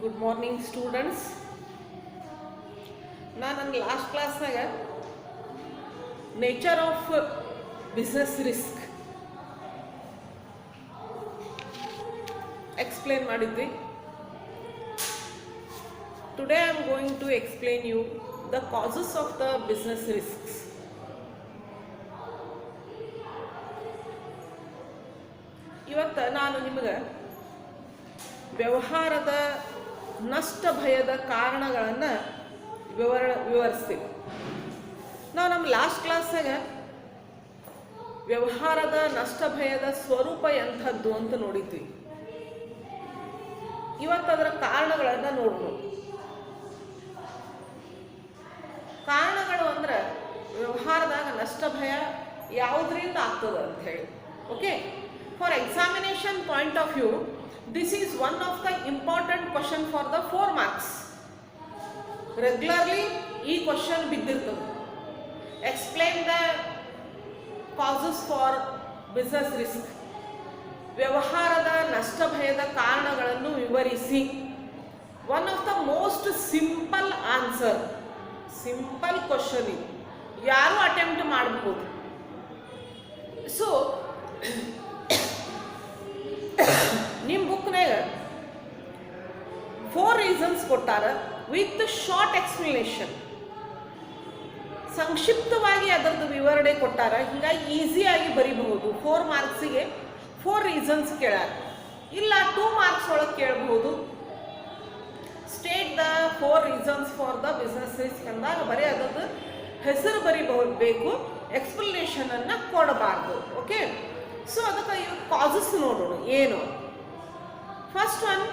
Good morning, students. ನಾನು last ಕ್ಲಾಸ್ನಾಗ nature of business risk explain ಮಾಡಿದ್ವಿ. Today I am going to explain you the causes of the business risks. ಇವತ್ತು ನಾನು ನಿಮಗೆ ವ್ಯವಹಾರದ ನಷ್ಟ ಭಯದ ಕಾರಣಗಳನ್ನು ವಿವರಿಸ್ತೀವಿ. ನಾವು ನಮ್ಮ ಲಾಸ್ಟ್ ಕ್ಲಾಸ್ನಾಗ ವ್ಯವಹಾರದ ನಷ್ಟ ಭಯದ ಸ್ವರೂಪ ಎಂಥದ್ದು ಅಂತ ನೋಡಿದ್ವಿ. ಇವತ್ತು ಅದರ ಕಾರಣಗಳನ್ನು ನೋಡೋಣ. ಕಾರಣಗಳು ಅಂದ್ರೆ ವ್ಯವಹಾರದಾಗ ನಷ್ಟ ಭಯ ಯಾವುದರಿಂದ ಆಗ್ತದೆ ಅಂತ ಹೇಳಿ. Okay, for examination point of view, this is one of the important question for the 4 marks. Regularly ಈ question ಬಿದ್ದಿರ್ತದೆ. Explain the causes for business risk. ವ್ಯವಹಾರದ ನಷ್ಟ ಭಯದ ಕಾರಣಗಳನ್ನು ವಿವರಿಸಿ. One of the most simple answer, simple question ಇದು, ಯಾರು attempt ಮಾಡಬಹುದು. So ನಿಮ್ಮ ಬುಕ್ನಾಗ 4 ರೀಸನ್ಸ್ ಕೊಟ್ಟಾರ ವಿತ್ ಶಾರ್ಟ್ ಎಕ್ಸ್ಪ್ಲನೇಷನ್. ಸಂಕ್ಷಿಪ್ತವಾಗಿ ಅದರದ್ದು ವಿವರಣೆ ಕೊಟ್ಟಾರ, ಹೀಗಾಗಿ ಈಸಿಯಾಗಿ ಬರಿಬಹುದು. 4 ಮಾರ್ಕ್ಸಿಗೆ 4 ರೀಸನ್ಸ್ ಕೇಳಾರ. ಇಲ್ಲ 2 ಮಾರ್ಕ್ಸ್ ಒಳಗೆ ಕೇಳಬಹುದು. State the 4 reasons for the business risk ಅಂದಾಗ ಬರೀ ಅದರದ್ದು ಹೆಸರು ಬರಿಬಹುದು, ಎಕ್ಸ್ಪ್ಲನೇಷನ್ ಅನ್ನು ಕೊಡಬಾರ್ದು. ಓಕೆ, ಸೊ ಅದಕ್ಕೆ ಇವು ಕಾಸಸ್ ನೋಡೋಣ ಏನು. First one,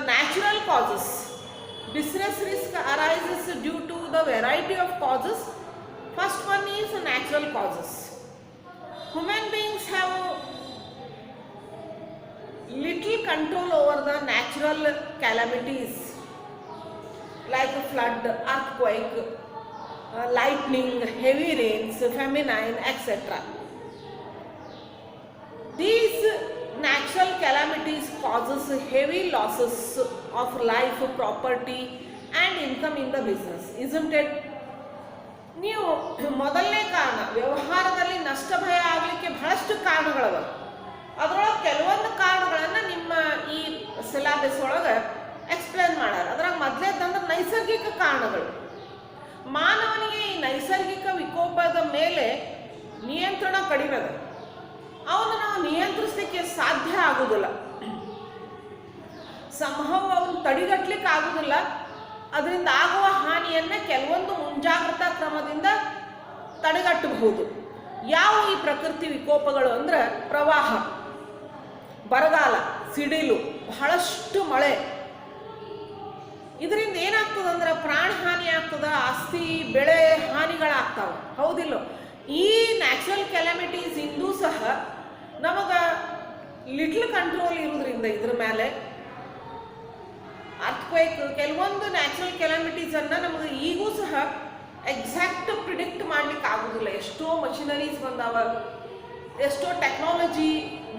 natural causes. Business risk arises due to the variety of causes. First one is natural causes. Human beings have little control over the natural calamities like flood, earthquake, lightning, heavy rains, famine, etc. These natural calamities causes heavy losses of life, property and income in the business, isn't it? ನೀವು ಮೊದಲನೇ ಕಾರಣ, ವ್ಯವಹಾರದಲ್ಲಿ ನಷ್ಟ ಭಯ ಆಗಲಿಕ್ಕೆ ಬಹಳಷ್ಟು ಕಾರಣಗಳವ. ಅದರೊಳಗೆ ಕೆಲವೊಂದು ಕಾರಣಗಳನ್ನು ನಿಮ್ಮ ಈ ಸಿಲೆಬಸ್ ಒಳಗೆ ಎಕ್ಸ್ಪ್ಲೇನ್ ಮಾಡ್ಯಾರ. ಅದ್ರಾಗ ಮೊದಲೇದಂದ್ರೆ ನೈಸರ್ಗಿಕ ಕಾರಣಗಳು. ಮಾನವನಿಗೆ ಈ ನೈಸರ್ಗಿಕ ವಿಕೋಪದ ಮೇಲೆ ನಿಯಂತ್ರಣ ಕಡಿಮೆ ಅದ. ಅವನು ನಾವು ನಿಯಂತ್ರಿಸಲಿಕ್ಕೆ ಸಾಧ್ಯ ಆಗುವುದಿಲ್ಲ. ಸಂಭವ ಅವನು ತಡೆಗಟ್ಟಲಿಕ್ಕೆ ಆಗುವುದಿಲ್ಲ. ಅದರಿಂದ ಆಗುವ ಹಾನಿಯನ್ನು ಕೆಲವೊಂದು ಮುಂಜಾಗ್ರತಾ ಕ್ರಮದಿಂದ ತಡೆಗಟ್ಟಬಹುದು. ಯಾವ ಈ ಪ್ರಕೃತಿ ವಿಕೋಪಗಳು ಅಂದ್ರೆ ಪ್ರವಾಹ, ಬರಗಾಲ, ಸಿಡಿಲು, ಬಹಳಷ್ಟು ಮಳೆ. ಇದರಿಂದ ಏನಾಗ್ತದಂದ್ರೆ ಪ್ರಾಣ ಹಾನಿ ಆಗ್ತದ, ಆಸ್ತಿ ಬೆಳೆ ಹಾನಿಗಳಾಗ್ತಾವ. ಹೌದಿಲ್ಲ? ಈ ನ್ಯಾಚುರಲ್ ಕ್ಯಾಲಮಿಟೀಸ್ ಇಂದೂ ಸಹ ನಮಗೆ ಲಿಟ್ಲ್ ಕಂಟ್ರೋಲ್ ಇರೋದ್ರಿಂದ ಇದ್ರ ಮೇಲೆ ಅರ್ಥಕ್ವೇಕ್, ಕೆಲವೊಂದು ನ್ಯಾಚುರಲ್ ಕ್ಯಾಲಮಿಟೀಸನ್ನು ನಮಗೆ ಈಗೂ ಸಹ ಎಕ್ಸಾಕ್ಟ್ ಪ್ರಿಡಿಕ್ಟ್ ಮಾಡ್ಲಿಕ್ಕೆ ಆಗೋದಿಲ್ಲ. ಎಷ್ಟೋ ಮಷಿನರೀಸ್ ಬಂದಾವ, ಎಷ್ಟೋ ಟೆಕ್ನಾಲಜಿ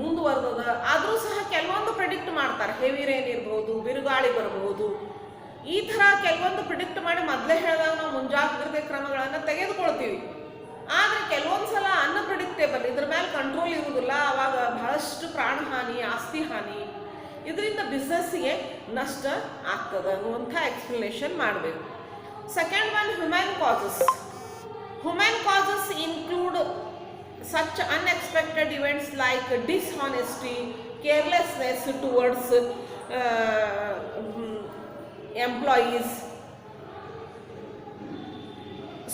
ಮುಂದುವರೆದದ, ಆದರೂ ಸಹ ಕೆಲವೊಂದು ಪ್ರಿಡಿಕ್ಟ್ ಮಾಡ್ತಾರೆ. ಹೆವಿ ರೇನ್ ಇರ್ಬೋದು, ಬಿರುಗಾಳಿ ಬರಬಹುದು. ಈ ಥರ ಕೆಲವೊಂದು ಪ್ರಿಡಿಕ್ಟ್ ಮಾಡಿ ಮೊದಲೇ ಹೇಳಿದಾಗ ನಾವು ಮುಂಜಾಗ್ರತೆ ಕ್ರಮಗಳನ್ನು ತೆಗೆದುಕೊಳ್ತೀವಿ. ಆದರೆ ಕೆಲವೊಂದು ಸಲ ಅನ್ಪ್ರಿಡಿಕ್ಟೇಬಲ್, ಇದ್ರ ಮೇಲೆ ಕಂಟ್ರೋಲ್ ಇರುವುದಿಲ್ಲ. ಆವಾಗ ಬಹಳಷ್ಟು ಪ್ರಾಣ ಹಾನಿ, ಆಸ್ತಿ ಹಾನಿ, ಇದರಿಂದ ಬಿಸ್ನೆಸ್ಸಿಗೆ ನಷ್ಟ ಆಗ್ತದೆ ಅನ್ನುವಂಥ ಎಕ್ಸ್ಪ್ಲನೇಷನ್ ಮಾಡಬೇಕು. Second one, human causes. Human causes include such unexpected events like dishonesty, carelessness towards employees,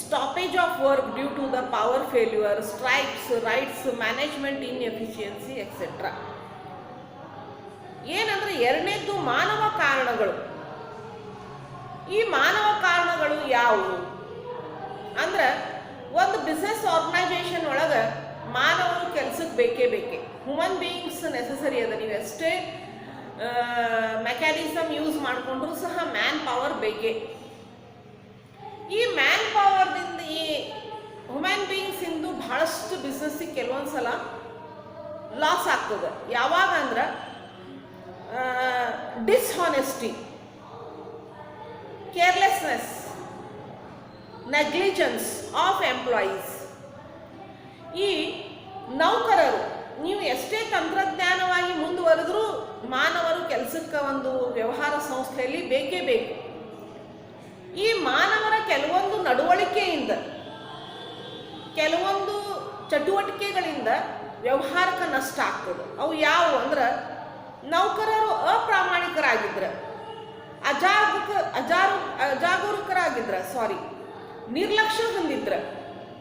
stoppage of work due to the power failure, strikes, rights, management inefficiency, etc. ಏನಂದ್ರೆ ಎರಡನೇದ್ದು ಮಾನವ ಕಾರಣಗಳು. ಈ ಮಾನವ ಕಾರಣಗಳು ಯಾವುವು ಅಂದ್ರೆ, ಒಂದು ಬಿಸ್ನೆಸ್ ಆರ್ಗನೈಸೇಷನ್ ಒಳಗೆ ಮಾನವರು ಕೆಲಸಕ್ಕೆ ಬೇಕೇ. ಹ್ಯೂಮನ್ ಬೀಯಿಂಗ್ಸ್ ನೆಸಸರಿ ಅದ. ನೀವು ಎಷ್ಟೇ ಮೆಕ್ಯಾನಿಸಮ್ ಯೂಸ್ ಮಾಡಿಕೊಂಡ್ರೂ ಸಹ ಮ್ಯಾನ್ ಪವರ್ ಬೇಕೇ. ಈ ಮ್ಯಾನ್ ಪವರ್ದಿಂದ, ಈ ಹ್ಯೂಮನ್ ಬೀಯಿಂಗ್ಸ್ ಇಂದು ಬಹಳಷ್ಟು ಬಿಸ್ನೆಸ್ಸಿಗೆ ಕೆಲವೊಂದು ಸಲ ಲಾಸ್ ಆಗ್ತದೆ. ಯಾವಾಗ ಅಂದ್ರೆ ಡಿಸ್ಹಾನೆಸ್ಟಿ, ಕೇರ್ಲೆಸ್ನೆಸ್, ನೆಗ್ಲಿಜೆನ್ಸ್ ಆಫ್ ಎಂಪ್ಲಾಯೀಸ್. ಈ ನೌಕರರು ನೀವು ಎಷ್ಟೇ ತಂತ್ರಜ್ಞಾನವಾಗಿ ಮುಂದುವರೆದ್ರೂ ಮಾನವರು ಕೆಲಸಕ್ಕೆ ಒಂದು ವ್ಯವಹಾರ ಸಂಸ್ಥೆಯಲ್ಲಿ ಬೇಕೇ ಬೇಕು. ಈ ಮಾನವರ ಕೆಲವೊಂದು ನಡವಳಿಕೆಯಿಂದ, ಕೆಲವೊಂದು ಚಟುವಟಿಕೆಗಳಿಂದ ವ್ಯವಹಾರಕ್ಕೆ ನಷ್ಟ ಆಗ್ತದೆ. ಅವು ಯಾವುವು ಅಂದ್ರೆ, ನೌಕರರು ಅಪ್ರಾಮಾಣಿಕರಾಗಿದ್ರೆ, ಅಜಾಗರೂಕರಾಗಿದ್ರೆ, ನಿರ್ಲಕ್ಷ್ಯ ಹೊಂದಿದ್ರೆ,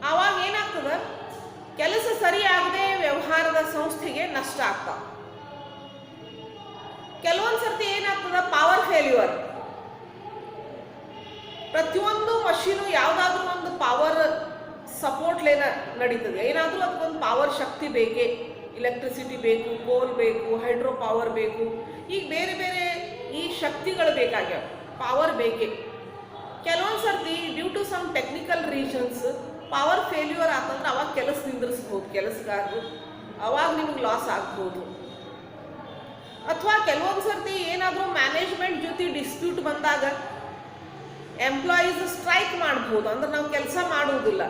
ಆವಾಗ ಏನಾಗ್ತದೆ, ಕೆಲಸ ಸರಿಯಾಗದೆ ವ್ಯವಹಾರದ ಸಂಸ್ಥೆಗೆ ನಷ್ಟ ಆಗ್ತಾವ. ಕೆಲವೊಂದು ಸರ್ತಿ ಏನಾಗ್ತದ, ಪವರ್ ಫೇಲ್ಯೂರ್. ಪ್ರತಿಯೊಂದು ಮಷೀನು ಯಾವುದಾದ್ರೂ ಒಂದು ಪವರ್ ಸಪೋರ್ಟ್ಲೇನ ನಡೀತದೆ. ಏನಾದರೂ ಅದಕ್ಕೊಂದು ಪವರ್ ಶಕ್ತಿ ಬೇಕೇ, ಎಲೆಕ್ಟ್ರಿಸಿಟಿ ಬೇಕು, ಕೋಲ್ ಬೇಕು, ಹೈಡ್ರೋ ಪವರ್ ಬೇಕು, ಈಗ ಬೇರೆ ಬೇರೆ ಈ ಶಕ್ತಿಗಳು ಬೇಕಾಗ್ಯಾವ, ಪವರ್ ಬೇಕೇ. ಕೆಲವೊಂದು ಸರ್ತಿ due to some technical reasons power failure ಆಗ್ತಂದ್ರೆ ಅವಾಗ ಕೆಲಸ ನಿಂದ್ರಿಸ್ಬೋದು ಕೆಲಸಗಾರರು, ಅವಾಗ ನಿಮಗೆ ಲಾಸ್ ಆಗ್ಬೋದು. ಅಥವಾ ಕೆಲವೊಂದು ಸರ್ತಿ ಏನಾದರೂ ಮ್ಯಾನೇಜ್ಮೆಂಟ್ ಜೊತೆ ಡಿಸ್ಪ್ಯೂಟ್ ಬಂದಾಗ ಎಂಪ್ಲಾಯೀಸ್ ಸ್ಟ್ರೈಕ್ ಮಾಡ್ಬೋದು. ಅಂದ್ರೆ ನಾವು ಕೆಲಸ ಮಾಡುವುದಿಲ್ಲ,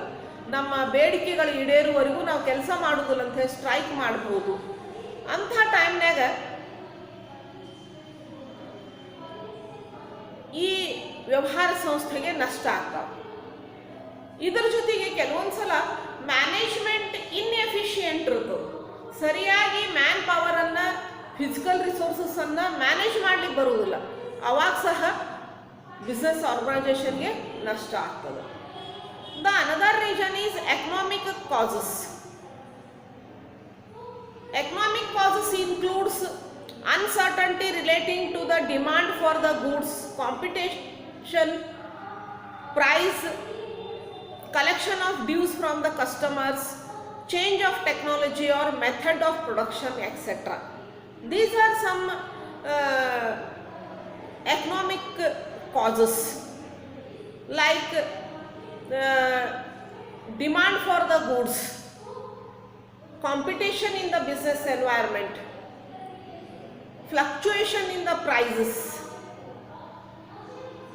ನಮ್ಮ ಬೇಡಿಕೆಗಳು ಈಡೇರುವವರೆಗೂ ನಾವು ಕೆಲಸ ಮಾಡುವುದಿಲ್ಲ ಅಂತ ಹೇಳಿ ಸ್ಟ್ರೈಕ್ ಮಾಡ್ಬೋದು. ಅಂಥ ಟೈಮ್ನಾಗ ಈ ವ್ಯವಹಾರ ಸಂಸ್ಥೆಗೆ ನಷ್ಟ ಆಗ್ತಾವೆ. ಇದರ ಜೊತೆಗೆ ಕೆಲವೊಂದು ಸಲ ಮ್ಯಾನೇಜ್ಮೆಂಟ್ ಇನ್ಎಫಿಷಿಯೆಂಟ್ ಇರ್ತದೆ. ಸರಿಯಾಗಿ ಮ್ಯಾನ್ ಪವರನ್ನು, ಫಿಸಿಕಲ್ ರಿಸೋರ್ಸಸ್ಸನ್ನು ಮ್ಯಾನೇಜ್ ಮಾಡಲಿಕ್ಕೆ ಬರುವುದಿಲ್ಲ. ಅವಾಗ ಸಹ ಬಿಸ್ನೆಸ್ ಆರ್ಗನೈಸೇಷನ್ಗೆ ನಷ್ಟ ಆಗ್ತದೆ. The another reason is economic causes. Economic causes includes uncertainty relating to the demand for the goods, competition, price, collection of dues from the customers, change of technology or method of production, etc. These are some economic causes, like demand for the goods, competition in the business environment, fluctuation in the prices,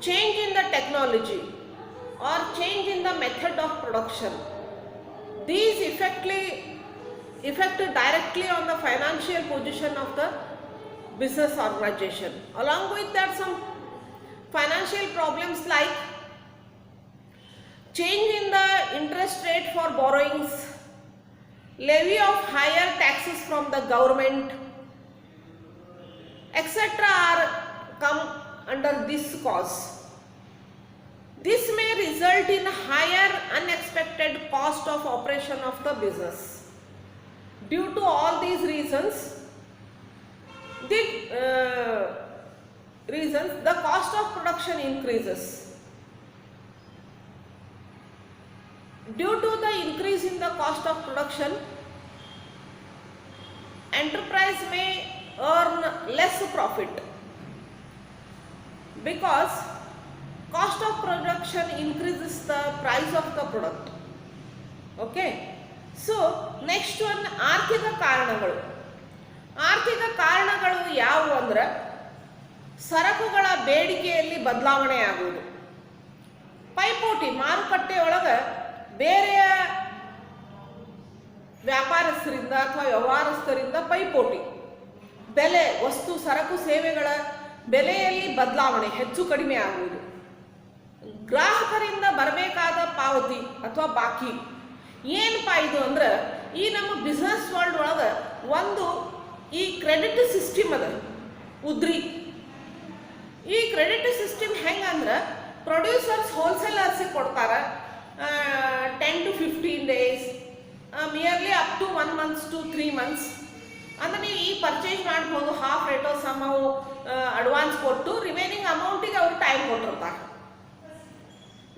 change in the technology or change in the method of production. These affect directly on the financial position of the business organization. Along with that, some financial problems like change in the interest rate for borrowings, levy of higher taxes from the government, etc. are come under this cause. This may result in higher unexpected cost of operation of the business. Due to all these reasons, the cost of production increases. Due to the increase in the cost of production, enterprise may earn less profit because cost of production increases the price of the product. Okay, so next one, ಆರ್ಥಿಕ ಕಾರಣಗಳು. ಆರ್ಥಿಕ ಕಾರಣಗಳು ಯಾವುವು ಅಂದ್ರೆ, ಸರಕುಗಳ ಬೇಡಿಕೆಯಲ್ಲಿ ಬದಲಾವಣೆ ಆಗುವುದು, ಪೈಪೋಟಿ, ಮಾರುಕಟ್ಟೆಯೊಳಗೆ ಬೇರೆಯ ವ್ಯಾಪಾರಸ್ಥರಿಂದ ಅಥವಾ ವ್ಯವಹಾರಸ್ಥರಿಂದ ಪೈಪೋಟಿ, ಬೆಲೆ, ವಸ್ತು, ಸರಕು, ಸೇವೆಗಳ ಬೆಲೆಯಲ್ಲಿ ಬದಲಾವಣೆ, ಹೆಚ್ಚು ಕಡಿಮೆ ಆಗುವುದು, ಗ್ರಾಹಕರಿಂದ ಬರಬೇಕಾದ ಪಾವತಿ ಅಥವಾ ಬಾಕಿ. ಏನಪ್ಪ ಇದು ಅಂದ್ರೆ, ಈ ನಮ್ಮ ಬಿಸ್ನೆಸ್ ವರ್ಲ್ಡ್ ಒಳಗೆ ಒಂದು ಈ ಕ್ರೆಡಿಟ್ ಸಿಸ್ಟಮ್ ಅದ, ಉದ್ರಿ. ಈ ಕ್ರೆಡಿಟ್ ಸಿಸ್ಟಮ್ ಹೆಂಗಂದ್ರೆ, ಪ್ರೊಡ್ಯೂಸರ್ಸ್ ಹೋಲ್ಸೇಲರ್ಸಿಗೆ ಕೊಡ್ತಾರೆ 10 to 15 days, nearly up to 1 month to 3 months. ಅಂದ್ರೆ ನೀವು ಈ ಪರ್ಚೇಸ್ ಮಾಡ್ಬೋದು, ಹಾಫ್ ರೇಟೋ ಸಮವು ಅಡ್ವಾನ್ಸ್ ಕೊಟ್ಟು ರಿಮೈನಿಂಗ್ ಅಮೌಂಟಿಗೆ ಅವ್ರು ಟೈಮ್ ಕೊಟ್ಟಿರ್ತಾರೆ.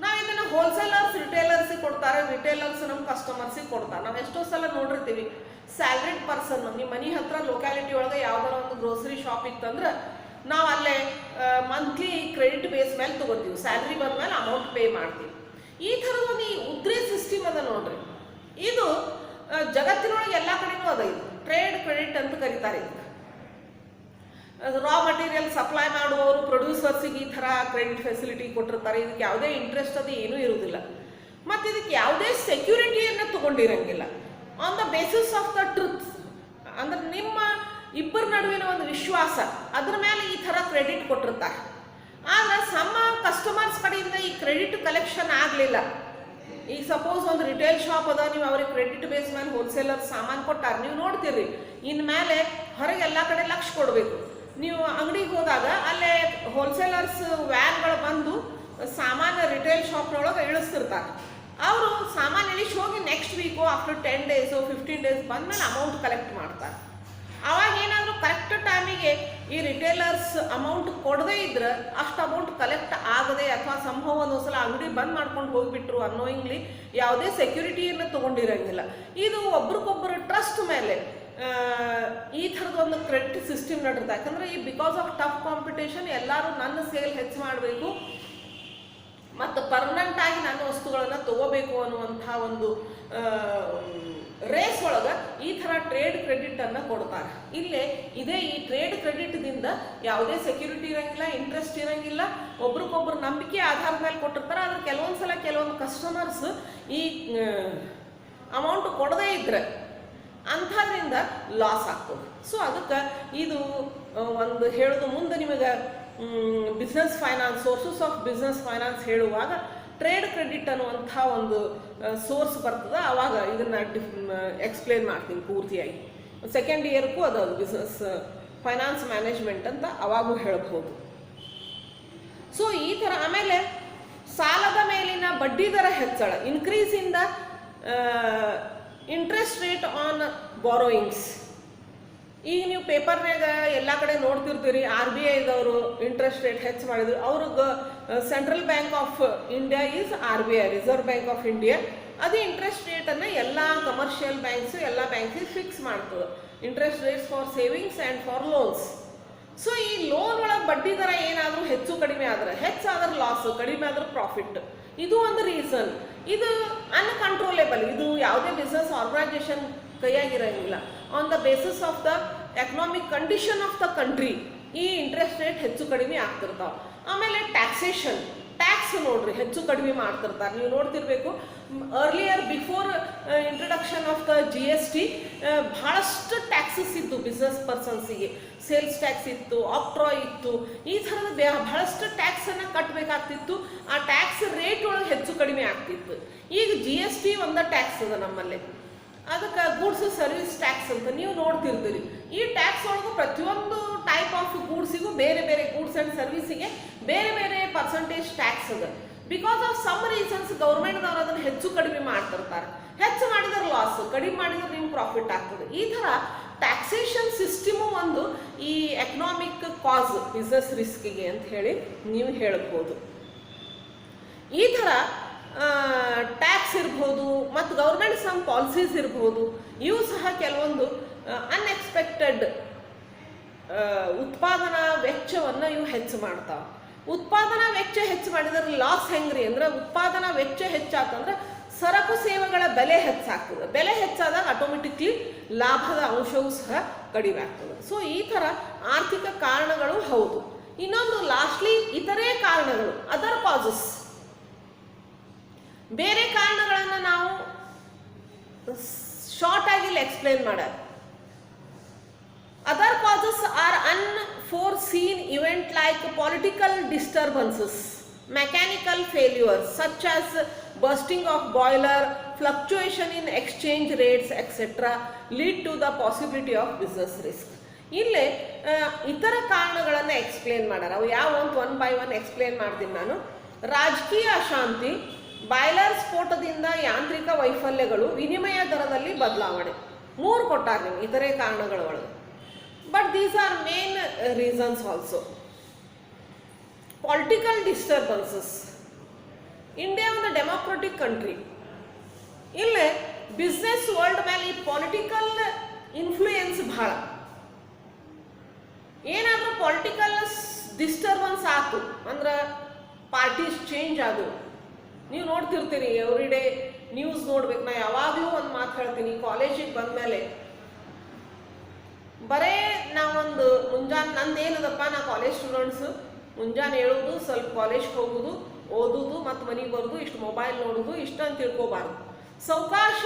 ನಾವು ಇದನ್ನು ಹೋಲ್ಸೇಲರ್ಸ್ ರಿಟೇಲರ್ಸಿಗೆ ಕೊಡ್ತಾರೆ, ರಿಟೇಲರ್ಸ್ ನಮ್ಮ ಕಸ್ಟಮರ್ಸಿಗೆ ಕೊಡ್ತಾರೆ. ನಾವು ಎಷ್ಟೋ ಸಲ ನೋಡಿರ್ತೀವಿ, ಸ್ಯಾಲ್ರಿಡ್ ಪರ್ಸನ್ ನಿಮ್ಮ ಮನೆ ಹತ್ರ ಲೊಕ್ಯಾಲಿಟಿ ಒಳಗೆ ಯಾವ್ದಾರ ಒಂದು ಗ್ರೋಸರಿ ಶಾಪ್ ಇತ್ತಂದ್ರೆ ನಾವು ಅಲ್ಲೇ ಮಂತ್ಲಿ ಕ್ರೆಡಿಟ್ ಬೇಸ್ ಮೇಲೆ ತೊಗೋತೀವಿ, ಸ್ಯಾಲ್ರಿ ಬಂದ್ಮೇಲೆ ಅಮೌಂಟ್ ಪೇ ಮಾಡ್ತೀವಿ. ಈ ಥರದೊಂದು ಈ ಉದ್ರಿ ಸಿಸ್ಟಮ್ ಅದ ನೋಡ್ರಿ. ಇದು ಜಗತ್ತಿನೊಳಗೆ ಎಲ್ಲ ಕಡೆನೂ ಅದ. ಇದು ಟ್ರೇಡ್ ಕ್ರೆಡಿಟ್ ಅಂತ ಕರೀತಾರೆ. ಇದು ರಾ ಮಟೀರಿಯಲ್ ಸಪ್ಲೈ ಮಾಡುವವರು ಪ್ರೊಡ್ಯೂಸರ್ಸಿಗೆ ಈ ಥರ ಕ್ರೆಡಿಟ್ ಫೆಸಿಲಿಟಿ ಕೊಟ್ಟಿರ್ತಾರೆ. ಇದಕ್ಕೆ ಯಾವುದೇ ಇಂಟ್ರೆಸ್ಟ್ ಅದು ಏನೂ ಇರುವುದಿಲ್ಲ. ಮತ್ತು ಇದಕ್ಕೆ ಯಾವುದೇ ಸೆಕ್ಯೂರಿಟಿಯನ್ನು ತಗೊಂಡಿರಂಗಿಲ್ಲ. On the basis of the truth, ಅಂದ್ರೆ ನಿಮ್ಮ ಇಬ್ಬರ ನಡುವಿನ ಒಂದು ವಿಶ್ವಾಸ, ಅದ್ರ ಮೇಲೆ ಈ ಥರ ಕ್ರೆಡಿಟ್ ಕೊಟ್ಟಿರ್ತಾರೆ. ಆದರೆ ಸಮ ಕಸ್ಟಮರ್ಸ್ ಕಡೆಯಿಂದ ಈ ಕ್ರೆಡಿಟ್ ಕಲೆಕ್ಷನ್ ಆಗಲಿಲ್ಲ. ಈಗ ಸಪೋಸ್ ಒಂದು ರಿಟೇಲ್ ಶಾಪ್ ಅದ, ನೀವು ಅವ್ರಿಗೆ ಕ್ರೆಡಿಟ್ ಬೇಸ್ ಮೇಲೆ ಹೋಲ್ಸೇಲರ್ ಸಾಮಾನು ಕೊಟ್ಟಾರೆ, ನೀವು ನೋಡ್ತೀರಿ ಇನ್ಮೇಲೆ ಹೊರಗೆ ಎಲ್ಲ ಕಡೆ ಲಕ್ಷ ಕೊಡಬೇಕು. ನೀವು ಅಂಗಡಿಗೆ ಹೋದಾಗ ಅಲ್ಲೇ ಹೋಲ್ಸೇಲರ್ಸ್ ವ್ಯಾನ್ಗಳು ಬಂದು ಸಾಮಾನು ರಿಟೇಲ್ ಶಾಪ್ನೊಳಗೆ ಇಳಿಸ್ತಿರ್ತಾರೆ. ಅವರು ಸಾಮಾನು ಇಳಿಸಿ ಹೋಗಿ next week after 10 days 15 days ಬಂದಮೇಲೆ ಅಮೌಂಟ್ ಕಲೆಕ್ಟ್ ಮಾಡ್ತಾರೆ. ಅವಾಗ ಏನಾದರೂ ಕರೆಕ್ಟ್ ಟೈಮಿಗೆ ಈ ರಿಟೇಲರ್ಸ್ ಅಮೌಂಟ್ ಕೊಡದೇ ಇದ್ರೆ ಅಷ್ಟು ಅಮೌಂಟ್ ಕಲೆಕ್ಟ್ ಆಗದೆ ಅಥವಾ ಸಂಭವ ಒಂದೊಂದ್ಸಲ ಅಂಗಡಿ ಬಂದ್ ಮಾಡ್ಕೊಂಡು ಹೋಗಿಬಿಟ್ರು ಅನ್ನೋಯಿಂಗ್ಲಿ ಯಾವುದೇ ಸೆಕ್ಯೂರಿಟಿಯನ್ನು ತೊಗೊಂಡಿರಂಗಿಲ್ಲ. ಇದು ಒಬ್ರಿಗೊಬ್ಬರು ಟ್ರಸ್ಟ್ ಮೇಲೆ ಈ ಥರದೊಂದು ಕ್ರೆಡಿಟ್ ಸಿಸ್ಟಮ್ ನಡೆಯುತ್ತೆ. ಯಾಕಂದರೆ ಈ ಬಿಕಾಸ್ ಆಫ್ ಟಫ್ ಕಾಂಪಿಟೇಷನ್ ಎಲ್ಲರೂ ನನ್ನ ಸೇಲ್ ಹೆಚ್ಚು ಮಾಡಬೇಕು ಮತ್ತು ಪರ್ಮನೆಂಟ್ ಆಗಿ ನನ್ನ ವಸ್ತುಗಳನ್ನು ತಗೋಬೇಕು ಅನ್ನುವಂಥ ಒಂದು ರೇಸ್ ಒಳಗೆ ಈ ಥರ ಟ್ರೇಡ್ ಕ್ರೆಡಿಟನ್ನು ಕೊಡ್ತಾರೆ. ಇಲ್ಲೇ ಇದೇ ಈ ಟ್ರೇಡ್ ಕ್ರೆಡಿಟ್ದಿಂದ ಯಾವುದೇ ಸೆಕ್ಯೂರಿಟಿ ಇರೋಂಗಿಲ್ಲ, ಇಂಟ್ರೆಸ್ಟ್ ಇರೋಂಗಿಲ್ಲ, ಒಬ್ರಿಗೊಬ್ರು ನಂಬಿಕೆ ಆಧಾರದ ಮೇಲೆ ಕೊಟ್ಟಿರ್ತಾರೆ. ಆದರೆ ಕೆಲವೊಂದು ಸಲ ಕೆಲವೊಂದು ಕಸ್ಟಮರ್ಸ್ ಈ ಅಮೌಂಟ್ ಕೊಡದೇ ಇದ್ರೆ ಅಂಥದ್ರಿಂದ ಲಾಸ್ ಆಗ್ತದೆ. ಸೊ ಅದಕ್ಕೆ ಇದು ಒಂದು ಹೇಳೋದು ಮುಂದೆ ನಿಮಗೆ business finance, sources of business finance ಹೇಳುವಾಗ ಟ್ರೇಡ್ ಕ್ರೆಡಿಟ್ ಅನ್ನುವಂಥ ಒಂದು ಸೋರ್ಸ್ ಬರ್ತದೆ. ಆವಾಗ ಇದನ್ನು ಎಕ್ಸ್ಪ್ಲೇನ್ ಮಾಡ್ತೀನಿ ಪೂರ್ತಿಯಾಗಿ. ಸೆಕೆಂಡ್ ಇಯರ್ಗೂ ಅದು ಬಿಸ್ನೆಸ್ ಫೈನಾನ್ಸ್ ಮ್ಯಾನೇಜ್ಮೆಂಟ್ ಅಂತ ಅವಾಗೂ ಹೇಳ್ಬೋದು. ಸೊ ಈ ಥರ. ಆಮೇಲೆ ಸಾಲದ ಮೇಲಿನ ಬಡ್ಡಿ ದರ ಹೆಚ್ಚಳ, increase in the interest rate on borrowings. ಈಗ ನೀವು ಪೇಪರ್ನಾಗ ಎಲ್ಲ ಕಡೆ ನೋಡ್ತಿರ್ತೀರಿ, RBIದವರು ಇಂಟ್ರೆಸ್ಟ್ ರೇಟ್ ಹೆಚ್ಚು ಮಾಡಿದ್ರು. ಅವ್ರಿಗೆ central bank of India is RBI, reserve bank of India. ಅದು ಇಂಟ್ರೆಸ್ಟ್ ರೇಟನ್ನು ಎಲ್ಲ ಕಮರ್ಷಿಯಲ್ ಬ್ಯಾಂಕ್ಸು ಎಲ್ಲ ಬ್ಯಾಂಕ್ಸಿಗೆ ಫಿಕ್ಸ್ ಮಾಡ್ತದೆ. Interest rates for savings and for loans. So ಈ ಲೋನ್ ಒಳಗೆ ಬಡ್ಡಿ ದರ ಏನಾದರೂ ಹೆಚ್ಚು ಕಡಿಮೆ ಆದರೆ, ಹೆಚ್ಚಾದ್ರೆ ಲಾಸು, ಕಡಿಮೆ ಆದ್ರೆ ಪ್ರಾಫಿಟ್. ಇದು ಒಂದು ರೀಸನ್. ಇದು ಅನ್ಕಂಟ್ರೋಲೇಬಲ್. ಇದು ಯಾವುದೇ ಬಿಸ್ನೆಸ್ ಆರ್ಗನೈಸೇಷನ್ ಕೈಯಾಗಿರೋಂಗಿಲ್ಲ. On the basis of the economic condition of the country ಈ ಇಂಟ್ರೆಸ್ಟ್ ರೇಟ್ ಹೆಚ್ಚು ಕಡಿಮೆ ಆಗ್ತಿರ್ತಾವೆ. ಆಮೇಲೆ ಟ್ಯಾಕ್ಸೇಷನ್, ಟ್ಯಾಕ್ಸ್ ನೋಡ್ರಿ ಹೆಚ್ಚು ಕಡಿಮೆ ಮಾಡ್ತಿರ್ತಾರೆ. ನೀವು ನೋಡ್ತಿರ್ಬೇಕು, earlier before introduction of the GST ಭಾಳಷ್ಟು ಟ್ಯಾಕ್ಸಸ್ ಇತ್ತು ಬಿಸ್ನೆಸ್ ಪರ್ಸನ್ಸಿಗೆ. ಸೇಲ್ಸ್ ಟ್ಯಾಕ್ಸ್ ಇತ್ತು, ಆಕ್ಟ್ರಾಯ್ ಇತ್ತು, ಈ ಥರದ ಬಹಳಷ್ಟು ಟ್ಯಾಕ್ಸನ್ನು ಕಟ್ಟಬೇಕಾಗ್ತಿತ್ತು. ಆ ಟ್ಯಾಕ್ಸ್ ರೇಟ್ ಒಳಗೆ ಹೆಚ್ಚು ಕಡಿಮೆ ಆಗ್ತಿತ್ತು. ಈಗ GST ಒಂದೇ ಟ್ಯಾಕ್ಸ್ ಅದ ನಮ್ಮಲ್ಲಿ. ಅದಕ್ಕೆ ಗೂಡ್ಸ್ ಸರ್ವಿಸ್ ಟ್ಯಾಕ್ಸ್ ಅಂತ ನೀವು ನೋಡ್ತಿರ್ತೀರಿ. ಈ ಟ್ಯಾಕ್ಸ್ ಒಳಗೂ ಪ್ರತಿಯೊಂದು ಟೈಪ್ ಆಫ್ ಗೂಡ್ಸಿಗೂ ಬೇರೆ ಬೇರೆ ಗೂಡ್ಸ್ ಆ್ಯಂಡ್ ಸರ್ವಿಸಿಗೆ ಬೇರೆ ಬೇರೆ ಪರ್ಸೆಂಟೇಜ್ ಟ್ಯಾಕ್ಸ್ ಅದ. ಬಿಕಾಸ್ ಆಫ್ ಸಮ್ ರೀಸನ್ಸ್ ಗೌರ್ಮೆಂಟ್ದವ್ರು ಅದನ್ನು ಹೆಚ್ಚು ಕಡಿಮೆ ಮಾಡ್ತಿರ್ತಾರೆ. ಹೆಚ್ಚು ಮಾಡಿದ್ರೆ ಲಾಸ್, ಕಡಿಮೆ ಮಾಡಿದ್ರೆ ನಿಮ್ಗೆ ಪ್ರಾಫಿಟ್ ಆಗ್ತದೆ. ಈ ಥರ ಟ್ಯಾಕ್ಸೇಷನ್ ಸಿಸ್ಟಮು ಒಂದು ಈ ಎಕನಾಮಿಕ್ ಕಾಸ್ ಬಿಸ್ನೆಸ್ ರಿಸ್ಕಿಗೆ ಅಂತ ಹೇಳಿ ನೀವು ಹೇಳ್ಬೋದು. ಈ ಥರ ಟ್ಯಾಕ್ಸ್ ಇರ್ಬೋದು ಮತ್ತು ಗೌರ್ಮೆಂಟ್ ಸಮ್ ಪಾಲಿಸೀಸ್ ಇರ್ಬೋದು. ಇವು ಸಹ ಕೆಲವೊಂದು ಅನ್ಎಕ್ಸ್ಪೆಕ್ಟೆಡ್ ಉತ್ಪಾದನಾ ವೆಚ್ಚವನ್ನು ಇವು ಹೆಚ್ಚು ಮಾಡ್ತಾವೆ. ಉತ್ಪಾದನಾ ವೆಚ್ಚ ಹೆಚ್ಚು ಮಾಡಿದ್ರೆ ಲಾಸ್ ಹೆಂಗ್ರಿ ಅಂದ್ರೆ, ಉತ್ಪಾದನಾ ವೆಚ್ಚ ಹೆಚ್ಚಾತಂದ್ರೆ ಸರಕು ಸೇವೆಗಳ ಬೆಲೆ ಹೆಚ್ಚಾಗ್ತದೆ. ಬೆಲೆ ಹೆಚ್ಚಾದಾಗ ಆಟೋಮೆಟಿಕ್ಲಿ ಲಾಭದ ಅಂಶವೂ ಸಹ ಕಡಿಮೆ ಆಗ್ತದೆ. ಸೊ ಈ ಥರ ಆರ್ಥಿಕ ಕಾರಣಗಳು ಹೌದು. ಇನ್ನೊಂದು ಲಾಸ್ಟ್ಲಿ ಇತರೆ ಕಾರಣಗಳು, ಅದರ್ ಕಾಸಸ್. ಬೇರೆ ಕಾರಣಗಳನ್ನು ನಾವು ಶಾರ್ಟ್ ಆಗಿ ಎಕ್ಸ್ಪ್ಲೇನ್ ಮಾಡೋದು. Other causes are unforeseen event like political disturbances, mechanical failures such as bursting of boiler, fluctuation in exchange rates etc. lead to the possibility of business risk. ಇಲ್ಲೇ ಇತರ ಕಾರಣಗಳನ್ನು explain ಮಾಡ್ಯಾರ. ಅವು ಯಾವ ಅಂತ ಒನ್ ಬೈ ಒನ್ ಎಕ್ಸ್ಪ್ಲೇನ್ ಮಾಡ್ತೀನಿ ನಾನು. ರಾಜಕೀಯ ಅಶಾಂತಿ, ಬಾಯ್ಲರ್ ಸ್ಫೋಟದಿಂದ ಯಾಂತ್ರಿಕ ವೈಫಲ್ಯಗಳು, ವಿನಿಮಯ ದರದಲ್ಲಿ ಬದಲಾವಣೆ. 3 ಕೊಟ್ಟಾರ ನಿಮ್ಗೆ ಇತರೆ ಕಾರಣಗಳ ಒಳಗೆ. But these are main reasons also. Political disturbances. India ಒಂದು ಡೆಮೋಕ್ರೆಟಿಕ್ ಕಂಟ್ರಿ. ಇಲ್ಲೇ ಬಿಸ್ನೆಸ್ ವರ್ಲ್ಡ್ ಮೇಲೆ ಈ ಪೊಲಿಟಿಕಲ್ ಇನ್ಫ್ಲೂಯೆನ್ಸ್ ಭಾಳ. ಏನಾದರೂ ಪೊಲಿಟಿಕಲ್ ಡಿಸ್ಟರ್ಬೆನ್ಸ್ ಆಯ್ತು ಅಂದ್ರೆ ಪಾರ್ಟೀಸ್ ಚೇಂಜ್ ಆದವು. ನೀವು ನೋಡ್ತಿರ್ತೀರಿ, ಎವ್ರಿ ಡೇ ನ್ಯೂಸ್ ನೋಡ್ಬೇಕು. ನಾ ಯಾವಾಗಲೂ ಒಂದು ಮಾತು ಹೇಳ್ತೀನಿ, ಕಾಲೇಜಿಗೆ ಬಂದಮೇಲೆ ಬರೇ ನಾವೊಂದು ಮುಂಜಾನೆ ನಂದೇನದಪ್ಪ, ನಾ ಕಾಲೇಜ್ ಸ್ಟೂಡೆಂಟ್ಸು ಮುಂಜಾನೆ ಹೇಳೋದು, ಸ್ವಲ್ಪ ಕಾಲೇಜ್ಗೆ ಹೋಗೋದು, ಓದೋದು, ಮತ್ತು ಮನೆಗೆ ಬರೋದು, ಇಷ್ಟು ಮೊಬೈಲ್ ನೋಡೋದು, ಇಷ್ಟ ಅಂತ ತಿಳ್ಕೊಬಾರ್ದು. ಸಾವಕಾಶ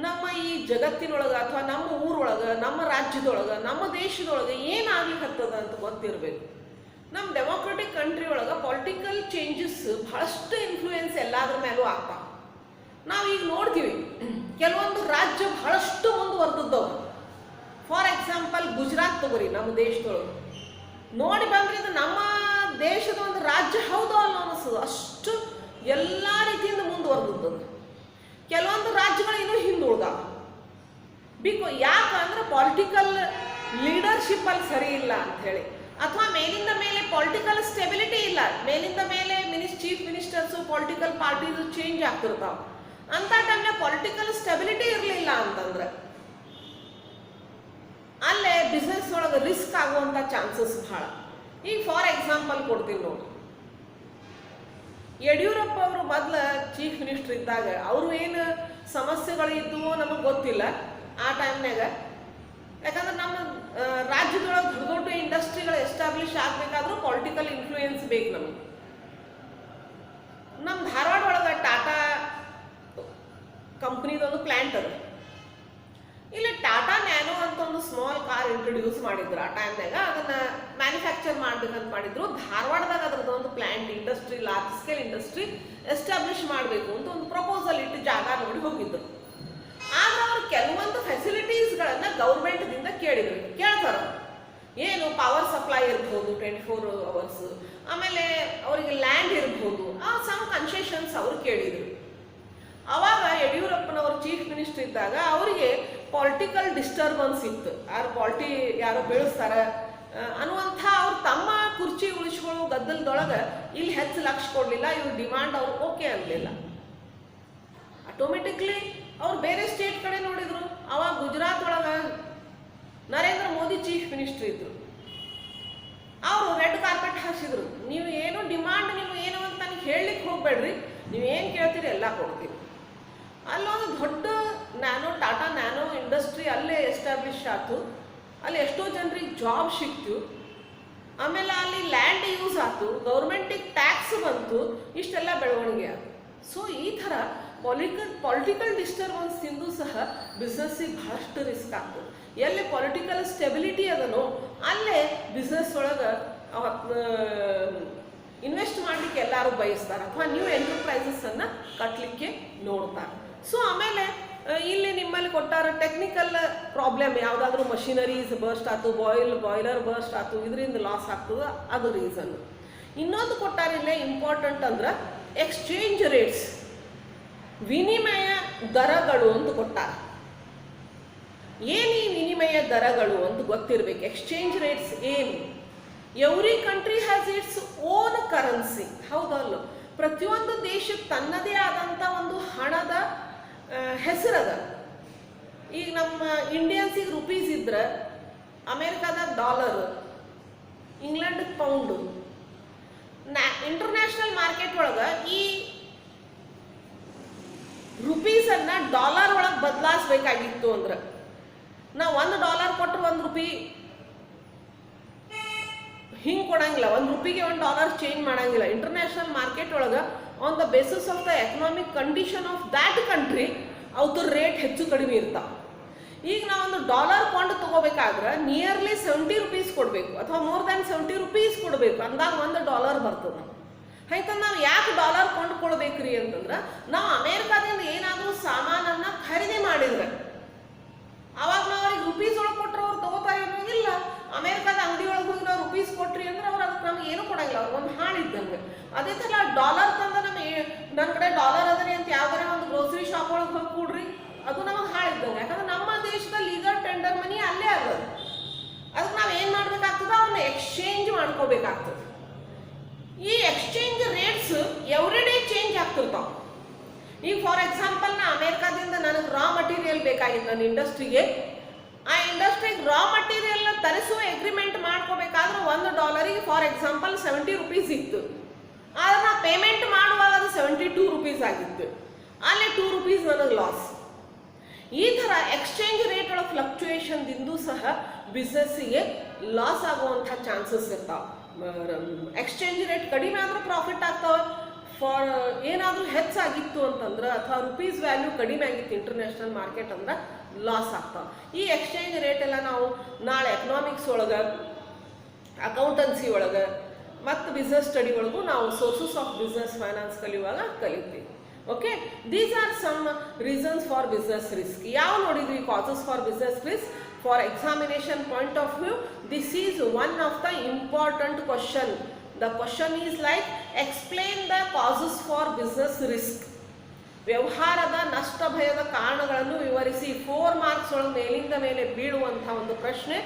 ನಮ್ಮ ಈ ಜಗತ್ತಿನೊಳಗೆ ಅಥವಾ ನಮ್ಮ ಊರೊಳಗೆ, ನಮ್ಮ ರಾಜ್ಯದೊಳಗೆ, ನಮ್ಮ ದೇಶದೊಳಗೆ ಏನಾಗ್ಲಿಕ್ಕತ್ತದ ಅಂತ ಗೊತ್ತಿರಬೇಕು. ನಮ್ಮ ಡೆಮೋಕ್ರೆಟಿಕ್ ಕಂಟ್ರಿ ಒಳಗೆ ಪೊಲಿಟಿಕಲ್ ಚೇಂಜಸ್ ಬಹಳಷ್ಟು ಇನ್ಫ್ಲೂಯೆನ್ಸ್ ಎಲ್ಲಾದ್ರ ಮೇಲೂ ಆಗ್ತಾವೆ. ನಾವೀಗ ನೋಡ್ತೀವಿ ಕೆಲವೊಂದು ರಾಜ್ಯ ಬಹಳಷ್ಟು ಮುಂದುವರೆದದ್ದವು. ಫಾರ್ ಎಕ್ಸಾಂಪಲ್ ಗುಜರಾತ್ ತಗೋರಿ, ನಮ್ಮ ದೇಶದೊಳಗೆ ನೋಡಿ ಬಂದ್ರೆ ಇದು ನಮ್ಮ ದೇಶದ ಒಂದು ರಾಜ್ಯ ಹೌದು ಅಲ್ಲ ಅನಿಸ್ತದೆ, ಅಷ್ಟು ಎಲ್ಲ ರೀತಿಯಿಂದ ಮುಂದುವರೆದದ್ದು. ಕೆಲವೊಂದು ರಾಜ್ಯಗಳು ಇನ್ನೂ ಹಿಂದುಳಿದಾವ. ಯಾಕಂದ್ರೆ ಪಾಲಿಟಿಕಲ್ ಲೀಡರ್ಶಿಪ್ ಅಲ್ಲಿ ಸರಿ ಇಲ್ಲ ಅಂತ ಹೇಳಿ, ಅಥವಾ ಮೇಲಿಂದ ಮೇಲೆ ಪೊಲಿಟಿಕಲ್ ಸ್ಟೆಬಿಲಿಟಿ ಇಲ್ಲ, ಮೇಲಿಂದ ಮೇಲೆ chief ministers political parties change ಆಗ್ತಿರ್ತಾವ. ಅಂತ ಟೈಮ್ನಾಗ ಪೊಲಿಟಿಕಲ್ ಸ್ಟೆಬಿಲಿಟಿ ಇರಲಿಲ್ಲ ಅಂತಂದ್ರೆ ಅಲ್ಲೇ ಬಿಸ್ನೆಸ್ ಒಳಗೆ ರಿಸ್ಕ್ ಆಗುವಂಥ ಚಾನ್ಸಸ್ ಭಾಳ. ಈಗ ಫಾರ್ ಎಕ್ಸಾಂಪಲ್ ಕೊಡ್ತೀನಿ ನೋಡಿ, ಯಡಿಯೂರಪ್ಪ ಅವರು ಮೊದಲು ಚೀಫ್ ಮಿನಿಸ್ಟರ್ ಇದ್ದಾಗ ಅವರು ಏನು ಸಮಸ್ಯೆಗಳು ಇದ್ದುವೋ ನಮಗೆ ಗೊತ್ತಿಲ್ಲ ಆ ಟೈಮ್ನಾಗ. ಯಾಕಂದ್ರೆ ನಮ್ಮ ರಾಜ್ಯದೊಳಗೆ ದೊಡ್ಡ ದೊಡ್ಡ ಇಂಡಸ್ಟ್ರಿಗಳು ಎಸ್ಟಾಬ್ಲಿಷ್ ಆಗಬೇಕಾದ್ರೂ ಪೊಲಿಟಿಕಲ್ ಇನ್ಫ್ಲೂಯೆನ್ಸ್ ಬೇಕು ನಮಗೆ. ನಮ್ಮ ಧಾರವಾಡ ಒಳಗೆ ಟಾಟಾ ಕಂಪ್ನಿದೊಂದು ಪ್ಲ್ಯಾಂಟ್ ಅದ. ಇಲ್ಲಿ ಟಾಟಾ ನ್ಯಾನೋ ಅಂತ ಒಂದು ಸ್ಮಾಲ್ ಕಾರ್ ಇಂಟ್ರೊಡ್ಯೂಸ್ ಮಾಡಿದ್ರು ಆ ಟೈಮ್ನಾಗ. ಅದನ್ನ ಮ್ಯಾನುಫ್ಯಾಕ್ಚರ್ ಮಾಡ್ಬೇಕಂತ ಮಾಡಿದ್ರು. ಧಾರವಾಡದಾಗ ಅದ್ರದ್ದು ಒಂದು plant industry, large scale industry establish ಮಾಡಬೇಕು ಅಂತ ಒಂದು ಪ್ರಪೋಸಲ್ ಇಟ್ಟು ಜಾಗ ನೋಡಿ ಹೋಗಿದ್ರು. ಆದ್ರೆ ಅವ್ರು ಕೆಲವೊಂದು ಫೆಸಿಲಿಟೀಸ್ಗಳನ್ನ ಗೌರ್ಮೆಂಟ್ದಿಂದ ಕೇಳ್ತಾರ. ಏನು ಪವರ್ ಸಪ್ಲೈ ಇರ್ಬೋದು 24 hours, ಆಮೇಲೆ ಅವರಿಗೆ ಲ್ಯಾಂಡ್ ಇರ್ಬೋದು, ಸಮ್ ಕನ್ಸೆಷನ್ಸ್ ಅವರು ಕೇಳಿದ್ರು. ಅವಾಗ ಯಡಿಯೂರಪ್ಪನವರು ಚೀಫ್ ಮಿನಿಸ್ಟರ್ ಇದ್ದಾಗ ಅವರಿಗೆ ಪೊಲಿಟಿಕಲ್ ಡಿಸ್ಟರ್ಬೆನ್ಸ್ ಇತ್ತು. ಯಾರೋ ಬೆಳೆಸ್ತಾರ ಅನ್ನುವಂಥ ಅವ್ರು ತಮ್ಮ ಕುರ್ಚಿ ಉಳಿಸ್ಕೊಳ್ಳೋ ಗದ್ದಲದೊಳಗೆ ಇಲ್ಲಿ ಹೆಚ್ಚು ಲಕ್ಷ ಕೊಡಲಿಲ್ಲ. ಇವ್ರ ಡಿಮಾಂಡ್ ಅವ್ರು ಓಕೆ ಅನ್ನಲಿಲ್ಲ. ಆಟೋಮೆಟಿಕ್ಲಿ ಅವ್ರು ಬೇರೆ ಸ್ಟೇಟ್ ಕಡೆ ನೋಡಿದ್ರು. ಅವಾಗ ಗುಜರಾತ್ ಒಳಗೆ ನರೇಂದ್ರ ಮೋದಿ ಚೀಫ್ ಮಿನಿಸ್ಟರ್ ಇದ್ರು. ಅವರು ರೆಡ್ ಕಾರ್ಪೆಟ್ ಹಾಸಿದ್ರು. ನೀವು ಏನು ಡಿಮಾಂಡ್ ನೀವು ಏನು ಅಂತ ನನಗೆ ಹೇಳಲಿಕ್ಕೆ ಹೋಗ್ಬೇಡ್ರಿ, ನೀವೇನು ಕೇಳ್ತೀರಿ ಎಲ್ಲ ಕೊಡ್ತೀರಿ. ಅಲ್ಲೊಂದು ದೊಡ್ಡ ಟಾಟಾ ನ್ಯಾನೋ ಇಂಡಸ್ಟ್ರಿ ಅಲ್ಲೇ ಎಸ್ಟಾಬ್ಲಿಷ್ ಆಯ್ತು. ಅಲ್ಲಿ ಎಷ್ಟೋ ಜನರಿಗೆ ಜಾಬ್ ಸಿಕ್ತು. ಆಮೇಲೆ ಅಲ್ಲಿ ಲ್ಯಾಂಡ್ ಯೂಸ್ ಆಯ್ತು, ಗೌರ್ಮೆಂಟಿಗೆ ಟ್ಯಾಕ್ಸ್ ಬಂತು, ಇಷ್ಟೆಲ್ಲ ಬೆಳವಣಿಗೆ ಆಯ್ತು. ಸೊ ಈ ಥರ ಪೊಲಿಟಿಕಲ್ ಡಿಸ್ಟರ್ಬೆನ್ಸ್ನಿಂದ ಸಹ ಬಿಸ್ನೆಸ್ಸಿಗೆ ಬಹಳಷ್ಟು ರಿಸ್ಕ್ ಆಗ್ತದೆ. ಎಲ್ಲಿ ಪೊಲಿಟಿಕಲ್ ಸ್ಟೆಬಿಲಿಟಿ ಅದನೋ ಅಲ್ಲೇ ಬಿಸ್ನೆಸ್ ಒಳಗೆ ಇನ್ವೆಸ್ಟ್ ಮಾಡಲಿಕ್ಕೆ ಎಲ್ಲರೂ ಬಯಸ್ತಾರೆ, ಅಥವಾ ನ್ಯೂ ಎಂಟರ್ಪ್ರೈಸಸ್ಸನ್ನು ಕಟ್ಟಲಿಕ್ಕೆ ನೋಡ್ತಾರೆ. ಸೊ ಆಮೇಲೆ ಇಲ್ಲಿ ನಿಮ್ಮಲ್ಲಿ ಕೊಟ್ಟಾರ ಟೆಕ್ನಿಕಲ್ ಪ್ರಾಬ್ಲಮ್, ಯಾವುದಾದ್ರೂ ಮಷಿನರೀಸ್ ಬರ್ಸ್ಟ್ ಆಯ್ತು, ಬಾಯ್ಲರ್ ಬರ್ಸ್ಟ್ ಆಯ್ತು, ಇದರಿಂದ ಲಾಸ್ ಆಗ್ತದೆ, ಅದು ರೀಸನ್. ಇನ್ನೊಂದು ಕೊಟ್ಟಾರ ಇಲ್ಲೇ ಇಂಪಾರ್ಟೆಂಟ್ ಅಂದ್ರೆ ಎಕ್ಸ್ಚೇಂಜ್ ರೇಟ್ಸ್, ವಿನಿಮಯ ದರಗಳು ಅಂತ ಕೊಟ್ಟಾರ. ಏನು ಈ ವಿನಿಮಯ ದರಗಳು ಅಂತ ಗೊತ್ತಿರಬೇಕು. ಎಕ್ಸ್ಚೇಂಜ್ ರೇಟ್ಸ್ ಏನು? Every country has its own currency, ಹೌದಲ್ಲ? ಪ್ರತಿಯೊಂದು ದೇಶಕ್ಕೆ ತನ್ನದೇ ಆದಂಥ ಒಂದು ಹಣದ ಹೆಸರದ. ಈಗ ನಮ್ಮ ಇಂಡಿಯನ್ಸಿಗೆ ರುಪೀಸ್ ಇದ್ರೆ, ಅಮೇರಿಕಾದಾಗ dollar, England pound. International market ಒಳಗೆ ಈ ರುಪೀಸನ್ನು ಡಾಲರ್ ಒಳಗೆ ಬದಲಾಯಿಸ್ಬೇಕಾಗಿತ್ತು ಅಂದ್ರೆ ನಾವು $1 ಕೊಟ್ಟರೆ $1 ಹಿಂಗೆ ಕೊಡಂಗಿಲ್ಲ. $1 $1 ಚೇಂಜ್ ಮಾಡಂಗಿಲ್ಲ. ಇಂಟರ್ನ್ಯಾಷನಲ್ ಮಾರ್ಕೆಟ್ ಒಳಗೆ on the basis of the economic condition of that country ಅವ್ರ ರೇಟ್ ಹೆಚ್ಚು ಕಡಿಮೆ ಇರ್ತಾವೆ. ಈಗ ನಾವೊಂದು $1 ಕೊಂಡು ತೊಗೋಬೇಕಾದ್ರೆ ನಿಯರ್ಲಿ $70 ಕೊಡಬೇಕು, ಅಥವಾ ಮೋರ್ ದ್ಯಾನ್ $70 ಕೊಡಬೇಕು ಅಂದಾಗ $1 ಬರ್ತದೆ. ಹಾಗೆ ನಾವು ಯಾಕೆ $1 ಕೊಂಡ್ಕೊಳ್ಬೇಕ್ರಿ ಅಂತಂದ್ರೆ, ನಾವು ಅಮೇರಿಕಾದಿಂದ ಏನಾದರೂ ಸಾಮಾನನ್ನು ಖರೀದಿ ಮಾಡಿದ್ರೆ ಅವಾಗ ನಾವು ಅವ್ರಿಗೆ ರುಪೀಸ್ ಒಳಗೆ ಕೊಟ್ಟರೆ ಅವ್ರು ತೊಗೋತಾರೆ ಇಲ್ಲ. ಅಮೇರಿಕಾದ ಅಂಗಡಿ ಒಳಗೆ ಹೋಗಿ ನಾವು ರುಪೀಸ್ ಕೊಟ್ರಿ ಅಂದ್ರೆ ಅವ್ರು ಅದಕ್ಕೆ ನಮ್ಗೆ ಏನೂ ಕೊಡಂಗಿಲ್ಲ, ಅವ್ರು ಒಂದು ಹಾಳಿದ್ದಂಗೆ. ಅದೇ ಥರ ಡಾಲರ್ ತಂದ ನನ್ನ ಕಡೆ ಡಾಲರ್ ಅದರಿ ಅಂತ ಯಾವ್ದಾರ ಒಂದು ಗ್ರೋಸರಿ ಶಾಪ್ ಒಳಗೆ ಹೋಗಿ ಕೊಡ್ರಿ, ಅದು ನಮಗೆ ಹಾಳಿದ್ದಂಗೆ. ಯಾಕಂದ್ರೆ ನಮ್ಮ ದೇಶದಲ್ಲಿ ಲೀಗಲ್ ಟೆಂಡರ್ ಮನಿ ಅಲ್ಲೇ ಆಗೋದು. ಅದಕ್ಕೆ ನಾವು ಏನು ಮಾಡಬೇಕಾಗ್ತದೆ, ಅವನ್ನ ಎಕ್ಸ್ಚೇಂಜ್ ಮಾಡ್ಕೋಬೇಕಾಗ್ತದೆ. ಈ exchange rates every day change ಆಗ್ತಿರ್ತಾವೆ. ಈಗ ಫಾರ್ ಎಕ್ಸಾಂಪಲ್ ನಾ ಅಮೇರಿಕಾದಿಂದ ನನಗೆ ರಾ ಮಟೀರಿಯಲ್ ಬೇಕಾಗಿತ್ತು ನನ್ನ ಇಂಡಸ್ಟ್ರಿಗೆ. ಆ ಇಂಡಸ್ಟ್ರಿಗೆ ರಾ ಮಟೀರಿಯಲ್ನ ತರಿಸುವ ಎಗ್ರಿಮೆಂಟ್ ಮಾಡ್ಕೋಬೇಕಾದ್ರೆ $1 ಫಾರ್ ಎಕ್ಸಾಂಪಲ್ $70 ಇತ್ತು. ಆದರೆ ನಾ ಪೇಮೆಂಟ್ ಮಾಡುವಾಗ ಅದು $72 ಆಗಿತ್ತು. ಅಲ್ಲಿ $2 ನನಗೆ ಲಾಸ್. ಈ ಥರ ಎಕ್ಸ್ಚೇಂಜ್ ರೇಟ್ ಒಳಗೆ ಫ್ಲಕ್ಚುಯೇಷನ್ದಿಂದೂ ಸಹ ಬಿಸ್ನೆಸ್ಸಿಗೆ ಲಾಸ್ ಆಗುವಂಥ ಚಾನ್ಸಸ್ ಇರ್ತಾವೆ. ಎಕ್ಸ್ಚೇಂಜ್ ರೇಟ್ ಕಡಿಮೆ ಆದ್ರೆ ಪ್ರಾಫಿಟ್ ಆಗ್ತಾವೆ. ಫಾರ್ ಏನಾದರೂ ಹೆಚ್ಚಾಗಿತ್ತು ಅಂತಂದ್ರೆ ಅಥವಾ ರುಪೀಸ್ ವ್ಯಾಲ್ಯೂ ಕಡಿಮೆ ಆಗಿತ್ತು ಇಂಟರ್ನ್ಯಾಷನಲ್ ಮಾರ್ಕೆಟ್ ಅಂದ್ರೆ ಲಾಸ್ ಆಗ್ತಾವೆ. ಈ ಎಕ್ಸ್ಚೇಂಜ್ ರೇಟ್ ಎಲ್ಲ ನಾವು ನಾಳೆ ಎಕನಾಮಿಕ್ಸ್ ಒಳಗೆ, ಅಕೌಂಟೆನ್ಸಿ ಒಳಗೆ ಮತ್ತು ಬಿಸ್ನೆಸ್ ಸ್ಟಡಿ ಒಳಗೂ ನಾವು ಸೋರ್ಸಸ್ ಆಫ್ ಬಿಸ್ನೆಸ್ ಫೈನಾನ್ಸ್ ಕಲಿಯುವಾಗ ಕಲಿತೀವಿ. Okay, these are some reasons for business risk. ಯಾವ ನೋಡಿದ್ವಿ causes for business risk? For examination point of view, this is one of the important question. The question is like, explain the causes for business risk. ವ್ಯವಹಾರದ ನಷ್ಟ ಭಯದ ಕಾರಣಗಳನ್ನು ವಿವರಿಸಿ. 4 marks ಒಳಗೆ ಮೇಲಿಂದ ಮೇಲೆ ಬೀಳುವಂಥ ಒಂದು ಪ್ರಶ್ನೆ.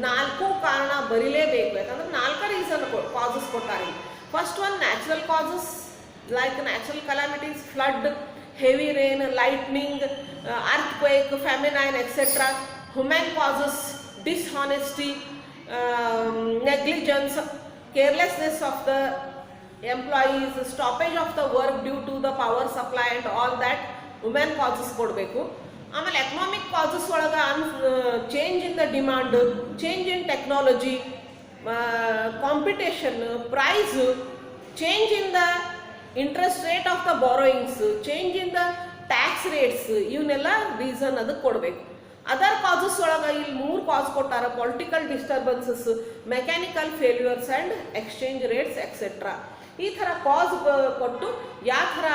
4 ಕಾರಣ ಬರೀಲೇಬೇಕು, ಯಾಕಂದ್ರೆ 4 ರೀಸನ್ ಕಾಸಸ್ ಕೊಟ್ಟಾರೆ. First one natural causes like natural calamities, flood, heavy rain, lightning, earthquake, famine etcetera. Human causes, dishonesty, negligence, carelessness of the employees, stoppage of the work due to the power supply and all that women causes ಕೊಡಬೇಕು. ಆಮೇಲೆ economic causes ಒಳಗೆ change in the demand, change in technology, competition, price, change in the interest rate of the borrowings, change in the tax rates, ಇವನ್ನೆಲ್ಲ reason ಅದಕ್ಕೆ ಕೊಡಬೇಕು. Other causes ಒಳಗೆ ಇಲ್ಲಿ 3 cause ಕೊಟ್ಟಾರ: political disturbances, mechanical failures and exchange rates etcetera. ಈ ಥರ ಕಾಸ್ ಕೊಟ್ಟು ಯಾವ ಥರ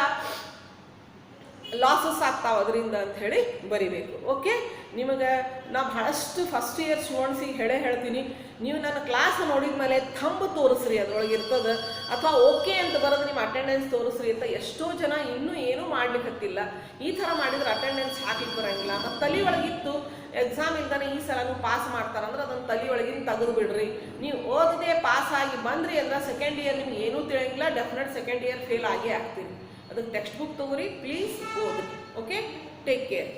ಲಾಸಸ್ ಆಗ್ತಾವೆ ಅದರಿಂದ ಅಂತ ಹೇಳಿ ಬರಿಬೇಕು. ಓಕೆ, ನಿಮಗೆ ನಾ ಭಾಳಷ್ಟು ಫಸ್ಟ್ ಇಯರ್ ಸ್ಟೂಡೆಂಟ್ಸಿಗೆ ಹೇಳ್ತೀನಿ, ನೀವು ನನ್ನ ಕ್ಲಾಸ್ ನೋಡಿದ ಮೇಲೆ ಥಂಬ್ ತೋರಿಸ್ರಿ, ಅದರೊಳಗೆ ಇರ್ತದೆ, ಅಥವಾ ಓಕೆ ಅಂತ ಬರೋದು ನಿಮ್ಮ ಅಟೆಂಡೆನ್ಸ್ ತೋರಿಸ್ರಿ ಅಂತ. ಎಷ್ಟೋ ಜನ ಇನ್ನೂ ಏನೂ ಮಾಡ್ಲಿಕ್ಕತ್ತಿಲ್ಲ. ಈ ಥರ ಮಾಡಿದ್ರೆ ಅಟೆಂಡೆನ್ಸ್ ಹಾಕ್ಲಿಕ್ಕೆ ಬರೋಂಗಿಲ್ಲ. ಮತ್ತು ತಲೆ ಒಳಗಿತ್ತು ಎಕ್ಸಾಮ್ ಇಲ್ದಾನೆ ಈ ಸಲ ನೀವು ಪಾಸ್ ಮಾಡ್ತಾರಂದ್ರೆ ಅದನ್ನು ತಲೆ ಒಳಗಿನ ತೆಗೆದು ಬಿಡ್ರಿ. ನೀವು ಓದದೆ ಪಾಸ್ ಆಗಿ ಬಂದ್ರಿ ಅಂದ್ರೆ ಸೆಕೆಂಡ್ ಇಯರ್ ನಿಮ್ಗೆ ಏನೂ ತಿಳಿಯಂಗಿಲ್ಲ, ಡೆಫಿನೆಟ್ ಸೆಕೆಂಡ್ ಇಯರ್ ಫೇಲ್ ಆಗೇ ಆಗ್ತೀರಿ. ಅದಕ್ಕೆ ಟೆಕ್ಸ್ಟ್ ಬುಕ್ ತೊಗೊರಿ, ಪ್ಲೀಸ್ ಓದ್ರಿ. Okay, take care.